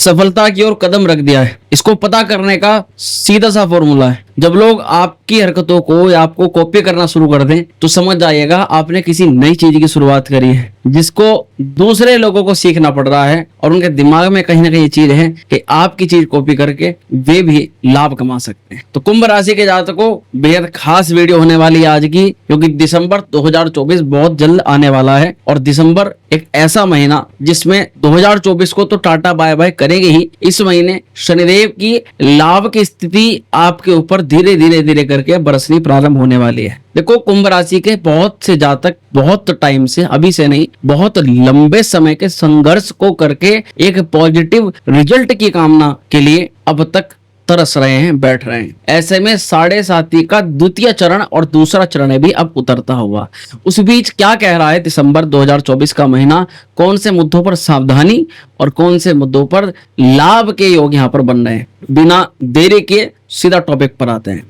सफलता की ओर कदम रख दिया है। इसको पता करने का सीधा सा फॉर्मूला है, जब लोग आपकी हरकतों को या आपको कॉपी करना शुरू कर दें तो समझ जाइएगा आपने किसी नई चीज की शुरुआत करी है जिसको दूसरे लोगों को सीखना पड़ रहा है, और उनके दिमाग में कहीं ना कहीं ये चीज है कि आपकी चीज कॉपी करके वे भी लाभ कमा सकते हैं। तो कुंभ राशि के जातकों, बेहद खास वीडियो होने वाली है आज की, क्योंकि दिसंबर 2024 बहुत जल्द आने वाला है और दिसंबर एक ऐसा महीना जिसमें 2024 को तो टाटा बाय बाय करेंगे ही। इस महीने शनिदेव की लाभ की स्थिति आपके ऊपर धीरे धीरे करके बरसनी प्रारंभ होने वाली है। देखो, कुंभ राशि के बहुत से जातक बहुत टाइम से, अभी से नहीं, बहुत लंबे समय के संघर्ष को करके एक पॉजिटिव रिजल्ट की कामना के लिए अब तक तरस रहे हैं, बैठ रहे हैं। ऐसे में साढ़े साथी का द्वितीय चरण और दूसरा चरण भी अब उतरता हुआ। उस बीच क्या कह रहा है दिसंबर 2024 का महीना, कौन से मुद्दों पर सावधानी और कौन से मुद्दों पर लाभ के योग यहाँ पर बन रहे हैं। बिना देरी के सीधा टॉपिक पर आते हैं।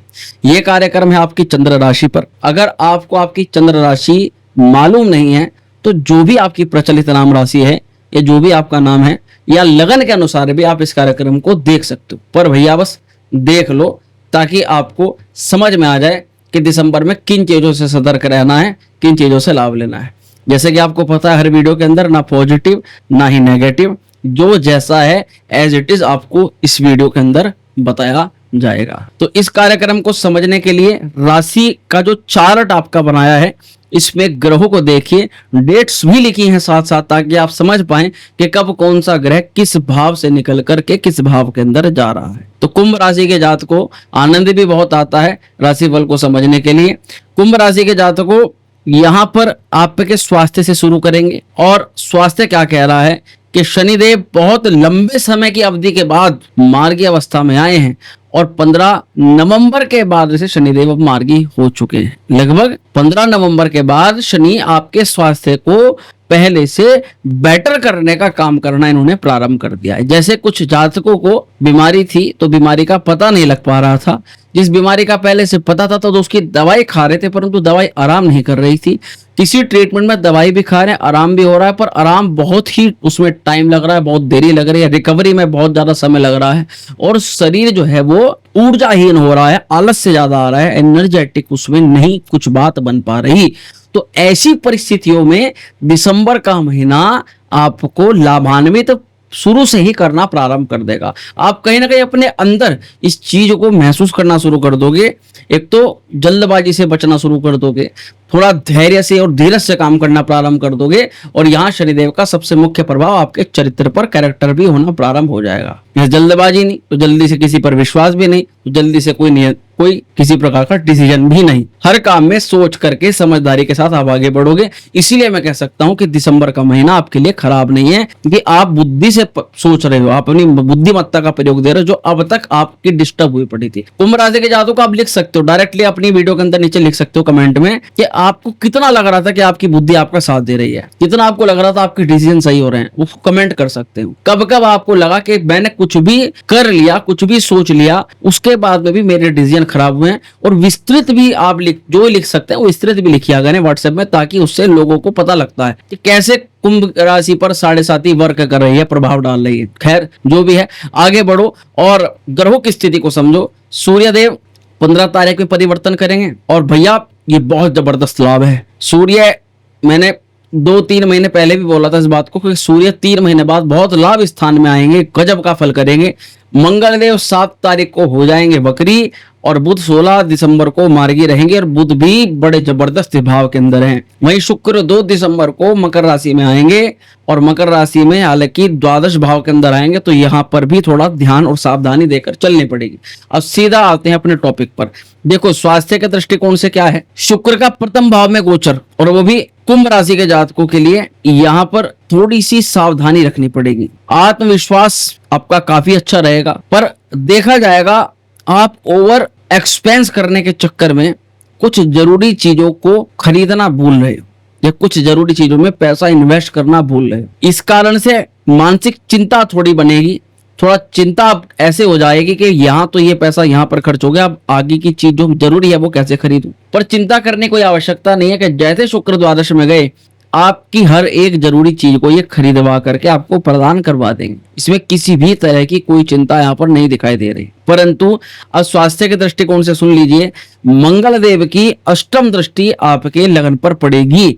ये कार्यक्रम है आपकी चंद्र राशि पर। अगर आपको आपकी चंद्र राशि मालूम नहीं है तो जो भी आपकी प्रचलित नाम राशि है या जो भी आपका नाम है या लगन के अनुसार भी आप इस कार्यक्रम को देख सकते हो, पर भैया बस देख लो ताकि आपको समझ में आ जाए कि दिसंबर में किन चीजों से सतर्क रहना है, किन चीजों से लाभ लेना है। जैसे कि आपको पता है हर वीडियो के अंदर ना पॉजिटिव ना ही नेगेटिव, जो जैसा है एज इट इज आपको इस वीडियो के अंदर बताया जाएगा। तो इस कार्यक्रम को समझने के लिए राशि का जो चार्ट आपका बनाया है इसमें ग्रहों को देखिए, डेट्स भी लिखी हैं साथ साथ, ताकि आप समझ पाएं कि कब कौन सा ग्रह किस भाव से निकल करके किस भाव के अंदर जा रहा है। तो कुंभ राशि के जातकों आनंद भी बहुत आता है राशिफल को समझने के लिए। कुंभ राशि के जातकों यहाँ पर आपके स्वास्थ्य से शुरू करेंगे, और स्वास्थ्य क्या कह रहा है कि शनिदेव बहुत लंबे समय की अवधि के बाद मार्गी अवस्था में आए हैं, और 15 नवंबर के बाद से शनिदेव अब मार्गी हो चुके हैं। लगभग 15 नवंबर के बाद शनि आपके स्वास्थ्य को पहले से बेटर करने का काम करना इन्होंने प्रारंभ कर दिया है। जैसे कुछ जातकों को बीमारी थी तो बीमारी का पता नहीं लग पा रहा था, जिस बीमारी का पहले से पता था तो उसकी दवाई खा रहे थे परंतु दवाई आराम नहीं कर रही थी। किसी ट्रीटमेंट में दवाई भी खा रहे हैं, आराम भी हो रहा है, पर आराम बहुत ही उसमें टाइम लग रहा है, बहुत देरी लग रही है, रिकवरी में बहुत ज्यादा समय लग रहा है, और शरीर जो है वो ऊर्जाहीन हो रहा है, आलस से ज्यादा आ रहा है, एनर्जेटिक उसमें नहीं कुछ बात बन पा रही। तो ऐसी परिस्थितियों में दिसंबर का महीना आपको लाभान्वित शुरू से ही करना प्रारंभ कर देगा। आप कहीं ना कहीं अपने अंदर इस चीज को महसूस करना शुरू कर दोगे। एक तो जल्दबाजी से बचना शुरू कर दोगे, थोड़ा धैर्य से और धीरज से काम करना प्रारंभ कर दोगे, और यहाँ शनिदेव का सबसे मुख्य प्रभाव आपके चरित्र पर, कैरेक्टर भी होना प्रारंभ हो जाएगा। यह जल्दबाजी नहीं तो जल्दी से किसी पर विश्वास भी नहीं, तो जल्दी से कोई किसी प्रकार का डिसीजन भी नहीं। हर काम में सोच करके समझदारी के साथ आप आगे बढ़ोगे। इसीलिए मैं कह सकता हूं कि दिसंबर का महीना आपके लिए खराब नहीं है, कि आप बुद्धि से सोच रहे हो, आप अपनी बुद्धिमत्ता का प्रयोग दे रहे हो जो अब तक आपकी डिस्टर्ब हुई पड़ी थी। कुंभ राशि के जातकों को आप लिख सकते हो, डायरेक्टली अपनी वीडियो के अंदर नीचे लिख सकते हो कमेंट में कि आपको कितना लग रहा था कि आपकी बुद्धि आपका साथ दे रही है, कितना आपको लग रहा था आपके डिसीजन सही हो रहे हैं, वो कमेंट कर सकते हो। कब कब आपको लगा कि मैंने कुछ भी कर लिया, कुछ भी सोच लिया, उसके बाद में भी मेरे डिसीजन खराब हुए हैं। और विस्तृत भी आप जो लिख सकते हैं वो विस्तृत भी लिखिए गए व्हाट्सएप में, ताकि उससे लोगों को पता लगता है कि कैसे कुंभ राशि पर साढ़े साथी वर्क कर रही है, प्रभाव डाल रही है। खैर जो भी है, आगे बढ़ो और ग्रहों की स्थिति को समझो। सूर्यदेव 15 तारीख में परिवर्तन करेंगे, और भैया ये बहुत जबरदस्त लाभ है। सूर्य, मैंने 2-3 महीने पहले भी बोला था इस बात को कि सूर्य 3 महीने बाद बहुत लाभ स्थान में आएंगे, गजब का फल करेंगे। मंगलदेव 7 तारीख को हो जाएंगे बकरी, और बुध 16 दिसंबर को मार्गी रहेंगे, और बुध भी बड़े जबरदस्त भाव के अंदर हैं। वहीं शुक्र 2 दिसंबर को मकर राशि में आएंगे, और मकर राशि में हालांकि द्वादश भाव के अंदर आएंगे, तो यहाँ पर भी थोड़ा ध्यान और सावधानी देकर चलनी पड़ेगी। अब सीधा आते हैं अपने टॉपिक पर। देखो, स्वास्थ्य के दृष्टिकोण से क्या है, शुक्र का प्रथम भाव में गोचर, और वो भी कुंभ राशि के जातकों के लिए यहाँ पर थोड़ी सी सावधानी रखनी पड़ेगी। आत्मविश्वास आपका काफी अच्छा रहेगा, पर देखा जाएगा आप ओवर एक्सपेंस करने के चक्कर में कुछ जरूरी चीजों को खरीदना भूल रहे हो, या कुछ जरूरी चीजों में पैसा इन्वेस्ट करना भूल रहे हो। इस कारण से मानसिक चिंता थोड़ी बनेगी, थोड़ा चिंता ऐसे हो जाएगी कि यहाँ तो ये पैसा यहाँ पर खर्च हो गया, अब आगे की चीज जो जरूरी है वो कैसे खरीदूं। पर चिंता करने की कोई आवश्यकता नहीं है कि जैसे शुक्र द्वादश में गए आपकी हर एक जरूरी चीज को ये खरीदवा करके आपको प्रदान करवा देंगे। इसमें किसी भी तरह की कोई चिंता यहाँ पर नहीं दिखाई दे रही। परंतु अब स्वास्थ्य के दृष्टिकोण से सुन लीजिए, मंगल देव की अष्टम दृष्टि आपके लगन पर पड़ेगी।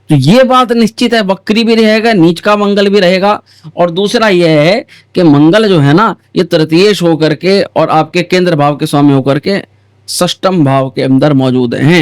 तो ये बात निश्चित है, वक्री भी रहेगा, नीच का मंगल भी रहेगा। और दूसरा यह है कि मंगल जो है ना, ये तृतीयेश होकर के और आपके केंद्र भाव के स्वामी होकर के षष्टम भाव के अंदर मौजूद हैं।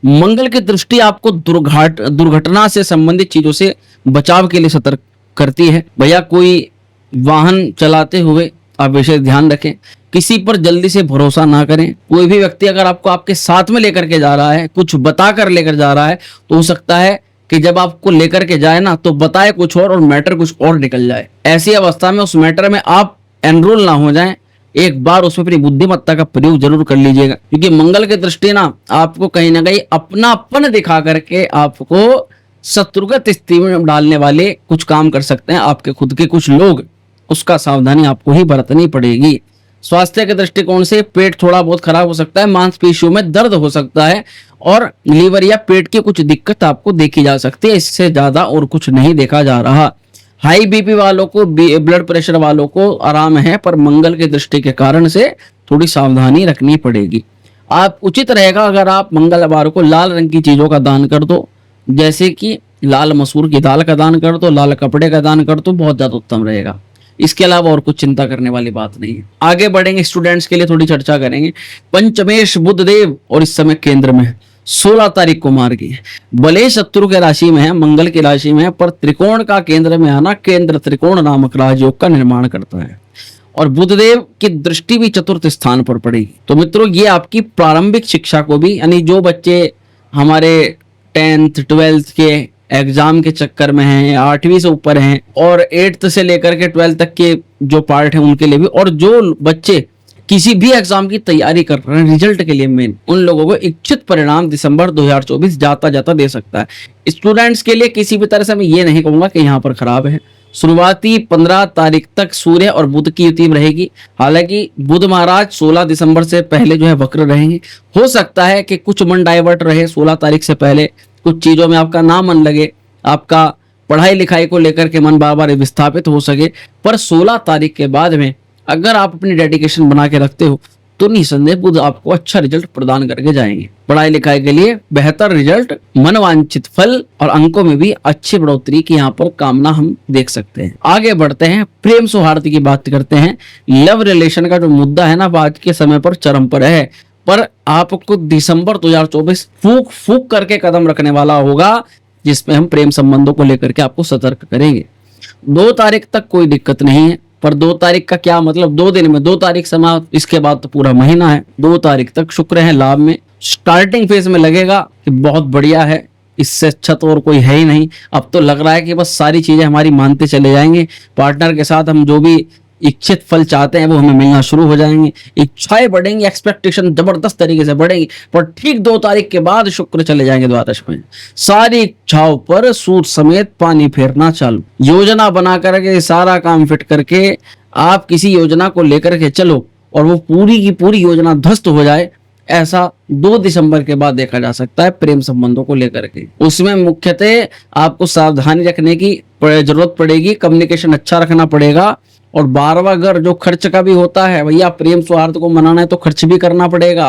मंगल की दृष्टि आपको दुर्घटना से संबंधित चीजों से बचाव के लिए सतर्क करती है। भैया कोई वाहन चलाते हुए आप विशेष ध्यान रखें, किसी पर जल्दी से भरोसा ना करें। कोई भी व्यक्ति अगर आपको आपके साथ में लेकर के जा रहा है, कुछ बता कर लेकर जा रहा है, तो हो सकता है कि जब आपको लेकर के जाए ना तो बताए कुछ और मैटर कुछ और निकल जाए। ऐसी अवस्था में उस मैटर में आप एनरोल ना हो जाएं। एक बार उसमें अपनी बुद्धिमत्ता का प्रयोग जरूर कर लीजिएगा, क्योंकि मंगल की दृष्टि ना आपको कहीं ना कहीं अपनापन दिखा करके आपको शत्रुगत स्थिति में डालने वाले कुछ काम कर सकते हैं आपके खुद के कुछ लोग। उसका सावधानी आपको ही बरतनी पड़ेगी। स्वास्थ्य के दृष्टिकोण से पेट थोड़ा बहुत खराब हो सकता है, मांसपेशियों में दर्द हो सकता है और लीवर या पेट की कुछ दिक्कत आपको देखी जा सकती है। इससे ज्यादा और कुछ नहीं देखा जा रहा। हाई बीपी वालों को, ब्लड प्रेशर वालों को आराम है, पर मंगल की दृष्टि के कारण से थोड़ी सावधानी रखनी पड़ेगी। आप उचित रहेगा अगर आप मंगलवार को लाल रंग की चीजों का दान कर दो, जैसे कि लाल मसूर की दाल का दान कर दो, लाल कपड़े का दान कर दो, बहुत ज्यादा उत्तम रहेगा। इसके अलावा और कुछ चिंता करने वाली बात नहीं है। आगे बढ़ेंगे, स्टूडेंट्स के लिए थोड़ी चर्चा करेंगे। पंचमेश बुध देव और इस समय केंद्र में 16 तारीख को मार्गी है। भले शत्रु के राशि में है, मंगल की राशि में है, पर त्रिकोण का केंद्र में आना केंद्र त्रिकोण नामक राजयोग का निर्माण करता है और बुधदेव की दृष्टि भी चतुर्थ स्थान पर पड़ेगी। तो मित्रों, ये आपकी प्रारंभिक शिक्षा को भी, यानी जो बच्चे हमारे 10th 12th के एग्जाम के चक्कर में हैं या 8वीं से ऊपर हैं और 8th से लेकर के 12th तक के जो पार्ट हैं उनके लिए भी, और जो बच्चे किसी भी एग्जाम की तैयारी कर रहे हैं रिजल्ट के लिए मेन, उन लोगों को इच्छित परिणाम दिसंबर 2024 जाता जाता दे सकता है। स्टूडेंट्स के लिए किसी भी तरह से मैं ये नहीं कहूंगा कि यहाँ पर खराब है। शुरुआती 15 तारीख तक सूर्य और बुध की युति रहेगी। हालांकि बुध महाराज 16 दिसंबर से पहले जो है वक्र रहेंगे। हो सकता है कि कुछ मन डाइवर्ट रहे 16 तारीख से पहले, कुछ चीजों में आपका ना मन लगे, आपका पढ़ाई लिखाई को लेकर के मन बार बार विस्थापित हो सके, पर 16 तारीख के बाद में अगर आप अपनी डेडिकेशन बना के रखते हो तो निसंदेह बुध आपको अच्छा रिजल्ट प्रदान करके जाएंगे। पढ़ाई लिखाई के लिए बेहतर रिजल्ट, मनवांछित फल और अंकों में भी अच्छी बढ़ोतरी की यहाँ पर कामना हम देख सकते हैं। आगे बढ़ते हैं, प्रेम सौहार्द की बात करते हैं। लव रिलेशन का जो मुद्दा है ना, आज के समय पर चरम पर है, पर आपको दिसंबर 2024 फूक फूक करके कदम रखने वाला होगा, जिसमें हम प्रेम संबंधों को लेकर के आपको सतर्क करेंगे। 2 तारीख तक कोई दिक्कत नहीं है, पर 2 तारीख का क्या मतलब, 2 दिन में 2 तारीख समाप्त, इसके बाद तो पूरा महीना है। 2 तारीख तक शुक्र है लाभ में, स्टार्टिंग फेज में लगेगा कि बहुत बढ़िया है, इससे अच्छा तो और कोई है ही नहीं। अब तो लग रहा है कि बस सारी चीजें हमारी मानते चले जाएंगे, पार्टनर के साथ हम जो भी इच्छित फल चाहते हैं वो हमें मिलना शुरू हो जाएंगे, इच्छाएं बढ़ेंगी, एक्सपेक्टेशन जबरदस्त तरीके से बढ़ेगी। पर ठीक 2 तारीख के बाद शुक्र चले जाएंगे द्वादश में, सारी इच्छाओं पर सूद समेत पानी फेरना चालू। योजना बना करके सारा काम फिट करके आप किसी योजना को लेकर के चलो और वो पूरी की पूरी योजना ध्वस्त हो जाए, ऐसा 2 दिसंबर के बाद देखा जा सकता है प्रेम संबंधों को लेकर के। उसमें मुख्यतः आपको सावधानी रखने की जरूरत पड़ेगी, कम्युनिकेशन अच्छा रखना पड़ेगा। और 12वां घर जो खर्च का भी होता है, भैया प्रेम सौहार्द को मनाना है तो खर्च भी करना पड़ेगा,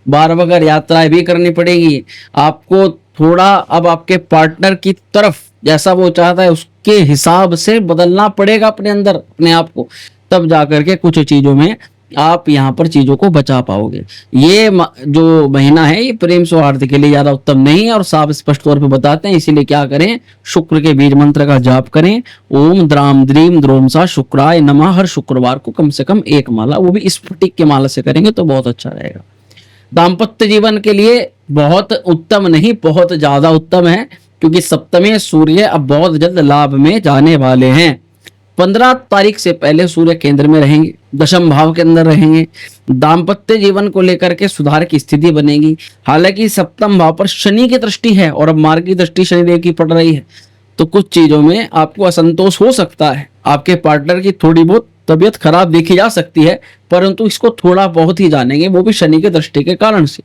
12वां घर यात्राएं भी करनी पड़ेगी। आपको थोड़ा अब आपके पार्टनर की तरफ जैसा वो चाहता है उसके हिसाब से बदलना पड़ेगा अपने अंदर अपने आप को, तब जाकर के कुछ चीजों में आप यहाँ पर चीजों को बचा पाओगे। ये जो महीना है ये प्रेम सौहार्द के लिए ज्यादा उत्तम नहीं है और साफ स्पष्ट तौर पे बताते हैं। इसीलिए क्या करें, शुक्र के बीज मंत्र का जाप करें, ओम द्राम द्रीम द्रोम सा शुक्राय नमः। हर शुक्रवार को कम से कम 1 माला, वो भी स्फटिक के माला से करेंगे तो बहुत अच्छा रहेगा। दाम्पत्य जीवन के लिए बहुत उत्तम नहीं, बहुत ज्यादा उत्तम है, क्योंकि सप्तमे सूर्य अब बहुत जल्द लाभ में जाने वाले हैं। 15 तारीख से पहले सूर्य केंद्र में रहेंगे, दशम भाव के अंदर रहेंगे। दाम्पत्य जीवन को लेकर के सुधार की स्थिति बनेगी। हालांकि सप्तम भाव पर शनि की दृष्टि है और अब मार्ग की दृष्टि शनिदेव की पड़ रही है, तो कुछ चीजों में आपको असंतोष हो सकता है। आपके पार्टनर की थोड़ी बहुत तबीयत खराब देखी जा सकती है, परंतु इसको थोड़ा बहुत ही जानेंगे, वो भी शनि की दृष्टि के कारण से।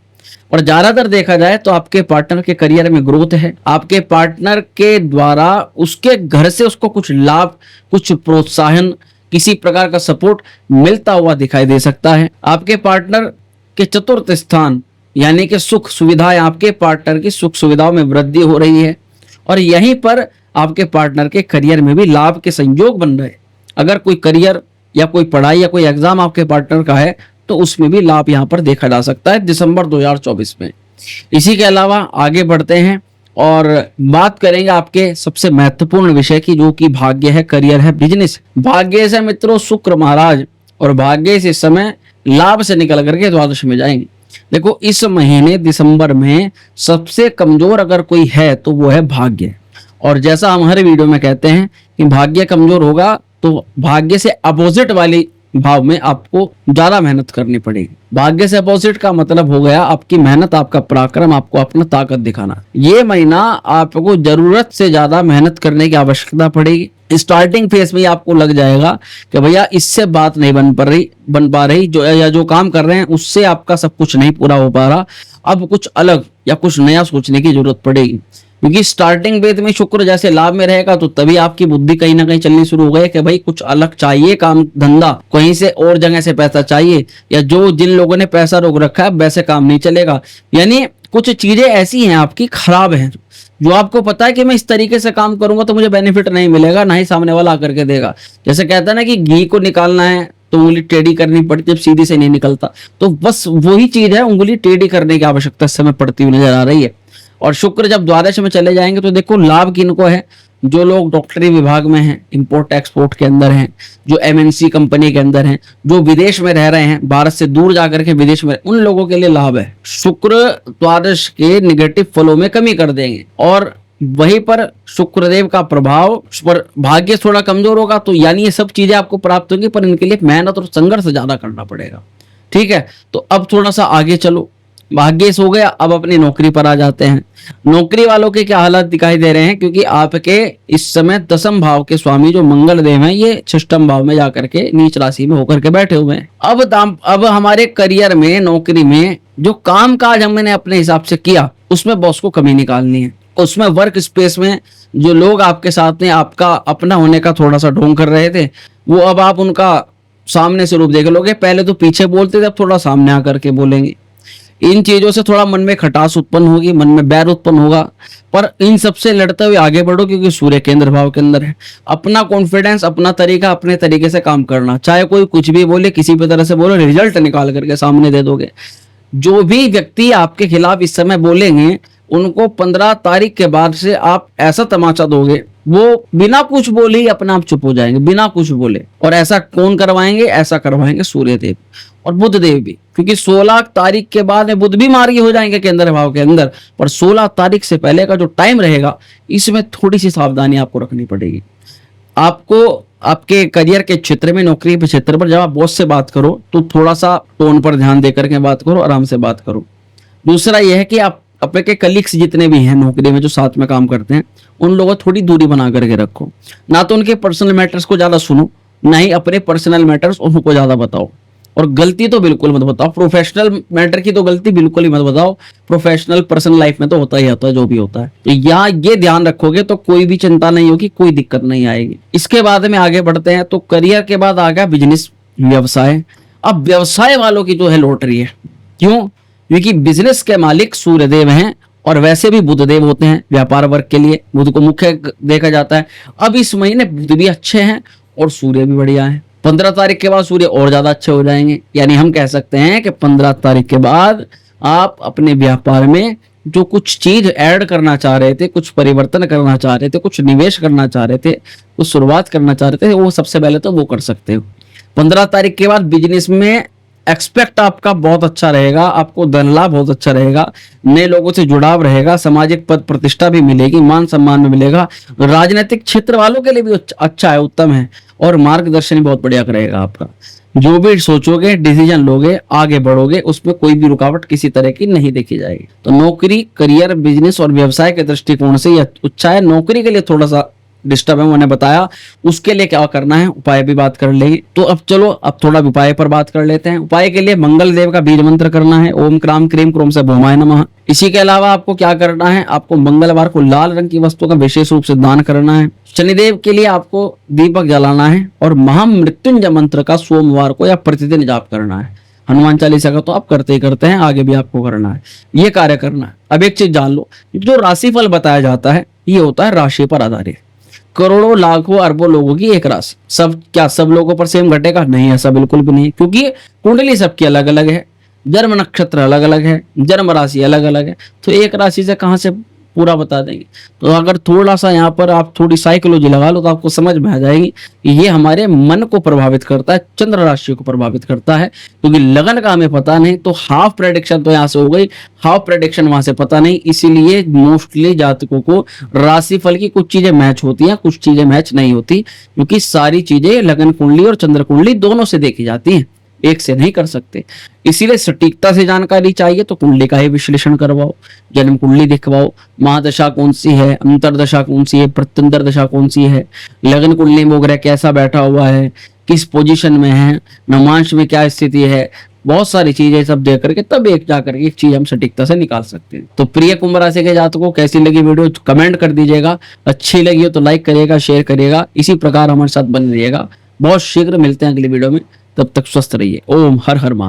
और ज्यादातर देखा जाए तो आपके पार्टनर के करियर में ग्रोथ है, आपके पार्टनर के द्वारा उसके घर से उसको कुछ लाभ, कुछ प्रोत्साहन, किसी प्रकार का सपोर्ट मिलता हुआ दिखाई दे सकता है। आपके पार्टनर के चतुर्थ स्थान यानी कि सुख सुविधाएं, आपके पार्टनर की सुख सुविधाओं में वृद्धि हो रही है और यहीं पर आपके पार्टनर के करियर में भी लाभ के संयोग बन रहे हैं। अगर कोई करियर या कोई पढ़ाई या कोई एग्जाम आपके पार्टनर का है तो उसमें भी लाभ यहाँ पर देखा जा सकता है दिसंबर 2024 में। इसी के अलावा आगे बढ़ते हैं और बात करेंगे आपके सबसे महत्वपूर्ण विषय की, जो कि भाग्य है, करियर है, बिजनेस। भाग्य से मित्रों शुक्र महाराज और भाग्य से इस समय लाभ से निकल करके द्वादश में जाएंगे। देखो इस महीने दिसंबर में सबसे कमजोर अगर कोई है तो वो है भाग्य। और जैसा हम हर वीडियो में कहते हैं कि भाग्य कमजोर होगा तो भाग्य से अपोजिट वाली भाव में आपको ज्यादा मेहनत करनी पड़ेगी। भाग्य से अपोजिट का मतलब हो गया आपकी मेहनत, आपका पराक्रम, आपको अपना ताकत दिखाना। ये महीना आपको जरूरत से ज्यादा मेहनत करने की आवश्यकता पड़ेगी। स्टार्टिंग फेज में आपको लग जाएगा कि भैया इससे बात नहीं बन पा रही जो काम कर रहे हैं उससे आपका सब कुछ नहीं पूरा हो पा रहा, अब कुछ अलग या कुछ नया सोचने की जरूरत पड़ेगी। क्योंकि स्टार्टिंग वेद में शुक्र जैसे लाभ में रहेगा तो तभी आपकी बुद्धि कहीं ना कहीं चलनी शुरू हो गई कि भाई कुछ अलग चाहिए, काम धंधा कहीं से और जगह से पैसा चाहिए, या जो जिन लोगों ने पैसा रोक रखा है वैसे काम नहीं चलेगा। यानी कुछ चीजें ऐसी हैं आपकी खराब हैं जो आपको पता है कि मैं इस तरीके से काम करूंगा तो मुझे बेनिफिट नहीं मिलेगा, ना ही सामने वाला आकर के देगा। जैसे कहता है ना कि घी को निकालना है तो उंगली टेढ़ी करनी पड़ती, जब सीधी से नहीं निकलता। तो बस वही चीज है, उंगली टेढ़ी करने की आवश्यकता इस समय पड़ती हुई नजर आ रही है। और शुक्र जब द्वादश में चले जाएंगे तो देखो लाभ किनको है, जो लोग डॉक्टरी विभाग में हैं, इंपोर्ट एक्सपोर्ट के अंदर हैं, जो एमएनसी कंपनी के अंदर हैं, जो विदेश में रह रहे हैं, भारत से दूर जाकर के विदेश में, उन लोगों के लिए लाभ है। शुक्र द्वादश के निगेटिव फलों में कमी कर देंगे और वहीं पर शुक्रदेव का प्रभाव पर भाग्य थोड़ा कमजोर होगा, तो यानी ये सब चीजें आपको प्राप्त होंगी, पर इनके लिए मेहनत और संघर्ष ज्यादा करना पड़ेगा। ठीक है, तो अब थोड़ा सा आगे चलो। भाग्य हो गया, अब अपनी नौकरी पर आ जाते हैं। नौकरी वालों के क्या हालात दिखाई दे रहे हैं, क्योंकि आपके इस समय दसम भाव के स्वामी जो मंगल देव हैं ये षष्ठम भाव में जाकर के नीच राशि में होकर के बैठे हुए हैं। अब हमारे करियर में, नौकरी में जो काम काज हमने अपने हिसाब से किया उसमें बॉस को कमी निकालनी है। उसमें वर्क स्पेस में जो लोग आपके साथ में आपका अपना होने का थोड़ा सा ढोंग कर रहे थे, वो अब आप उनका सामने से रूप देख लोगे। पहले तो पीछे बोलते थे, अब थोड़ा सामने आकर के बोलेंगे। इन चीजों से थोड़ा मन में खटास उत्पन्न होगी, मन में बैर उत्पन्न होगा, पर इन सबसे लड़ते हुए आगे बढ़ो, क्योंकि सूर्य केंद्र भाव के अंदर है। अपना कॉन्फिडेंस, अपना तरीका, अपने तरीके से काम करना, चाहे कोई कुछ भी बोले, किसी भी तरह से बोलो, रिजल्ट निकाल करके सामने दे दोगे। जो भी व्यक्ति आपके खिलाफ इस समय बोलेंगे उनको 15 तारीख के बाद से आप ऐसा तमाचा दोगे, वो बिना कुछ बोले ही अपने आप चुप हो जाएंगे, बिना कुछ बोले। और ऐसा कौन करवाएंगे? ऐसा करवाएंगे सूर्य देव और बुध देव भी, क्योंकि 16 तारीख के बाद में बुध भी मार्गी हो जाएंगे केंद्र भाव के अंदर। पर 16 तारीख से पहले का जो टाइम रहेगा इसमें थोड़ी सी सावधानी आपको रखनी पड़ेगी। आपको आपके करियर के क्षेत्र में, नौकरी के क्षेत्र पर जब आप बॉस से बात करो तो थोड़ा सा टोन पर ध्यान देकर के बात करो, आराम से बात करो। दूसरा यह है कि आप अपने के कलीग्स जितने भी हैं नौकरी में जो साथ में काम करते हैं, उन लोगों थोड़ी दूरी बना करके रखो। ना तो उनके पर्सनल मैटर्स को ज्यादा सुनो, ना ही अपने पर्सनल मैटर्स उनको ज्यादा बताओ। और गलती तो बिल्कुल मत बताओ, प्रोफेशनल मैटर की तो गलती बिल्कुल ही मत बताओ। प्रोफेशनल पर्सनल लाइफ में तो होता ही होता है जो भी होता है, तो यहाँ ये ध्यान रखोगे तो कोई भी चिंता नहीं होगी, कोई दिक्कत नहीं आएगी। इसके बाद में आगे बढ़ते हैं तो करियर के बाद आ गया बिजनेस, व्यवसाय। अब व्यवसाय वालों की जो है लॉटरी है। क्यों? क्योंकि बिजनेस के मालिक सूर्यदेव हैं और वैसे भी बुधदेव होते हैं व्यापार वर्ग के लिए, बुध को मुख्य देखा जाता है। अब इस महीने बुध भी अच्छे हैं और सूर्य भी बढ़िया है। 15 तारीख के बाद सूर्य और ज्यादा अच्छे हो जाएंगे। यानी हम कह सकते हैं कि 15 तारीख के बाद आप अपने व्यापार में जो कुछ चीज ऐड करना चाह रहे थे, कुछ परिवर्तन करना चाह रहे थे, कुछ निवेश करना चाह रहे थे, कुछ शुरुआत करना चाह रहे थे, वो सबसे पहले तो वो कर सकते हो। 15 तारीख के बाद बिजनेस में एक्सपेक्ट आपका बहुत अच्छा रहेगा, आपको धन लाभ बहुत अच्छा रहेगा, नए लोगों से जुड़ाव रहेगा, सामाजिक पद प्रतिष्ठा भी मिलेगी, मान सम्मान भी मिलेगा। राजनीतिक क्षेत्र वालों के लिए भी अच्छा है, उत्तम है, और मार्गदर्शन बहुत बढ़िया रहेगा आपका। जो भी सोचोगे, डिसीजन लोगे, आगे बढ़ोगे, उसमें कोई भी रुकावट किसी तरह की नहीं देखी जाएगी। तो नौकरी, करियर, बिजनेस और व्यवसाय के दृष्टिकोण से यह अच्छा है। नौकरी के लिए थोड़ा सा डिस्टर्ब है मैंने बताया, उसके लिए क्या करना है उपाय भी बात कर लेंगे। तो अब चलो अब थोड़ा उपाय पर बात कर लेते हैं। उपाय के लिए मंगल देव का बीज मंत्र करना है, ओम क्राम क्रीम क्रोम से भौमाय नमः। इसी के अलावा आपको क्या करना है, आपको मंगलवार को लाल रंग की वस्तु का विशेष रूप से दान करना है। शनिदेव के लिए आपको दीपक जलाना है और महामृत्युंजय मंत्र का सोमवार को या प्रतिदिन जाप करना है। हनुमान चालीसा का तो आप करते ही करते हैं, आगे भी आपको करना है, ये कार्य करना है। अब एक चीज जान लो, जो राशिफल बताया जाता है ये होता है राशि पर आधारित। करोड़ों लाखों अरबों लोगों की एक राशि, सब लोगों पर सेम घटेगा? नहीं, ऐसा बिल्कुल भी नहीं, क्योंकि कुंडली सबकी अलग अलग है, जन्म नक्षत्र अलग अलग है, जन्म राशि अलग अलग है, तो एक राशि से कहाँ से पूरा बता देंगे। तो अगर थोड़ा सा यहाँ पर आप थोड़ी साइकोलॉजी लगा लो तो आपको समझ में आ जाएगी कि ये हमारे मन को प्रभावित करता है, चंद्र राशि को प्रभावित करता है। क्योंकि लगन का हमें पता नहीं, तो हाफ प्रेडिक्शन तो यहाँ से हो गई, हाफ प्रेडिक्शन वहां से पता नहीं। इसीलिए मोस्टली जातकों को राशिफल की कुछ चीजें मैच होती हैं, कुछ चीजें मैच नहीं होती, क्योंकि सारी चीजें लगन कुंडली और चंद्र कुंडली दोनों से देखी जाती हैं, एक से नहीं कर सकते। इसीलिए सटीकता से जानकारी चाहिए तो कुंडली का ही विश्लेषण करवाओ, जन्म कुंडली दिखवाओ, महादशा कौन सी है, अंतरदशा कौन सी है, प्रत्यंतर दशा कौन सी है, लगन कुंडली में वो ग्रह कैसा बैठा हुआ है, किस पोजीशन में है, नवांश में क्या स्थिति है, बहुत सारी चीजें सब देख करके तब एक जाकर के एक चीज हम सटीकता से निकाल सकते हैं। तो प्रिय कुंभ राशि के जातकों, कैसी लगी वीडियो कमेंट कर दीजिएगा, अच्छी लगी हो तो लाइक करिएगा, शेयर करिएगा, इसी प्रकार हमारे साथ बने रहिएगा। बहुत शीघ्र मिलते हैं अगली वीडियो में, तब तक स्वस्थ रहिए। ओम हर हर महादेव।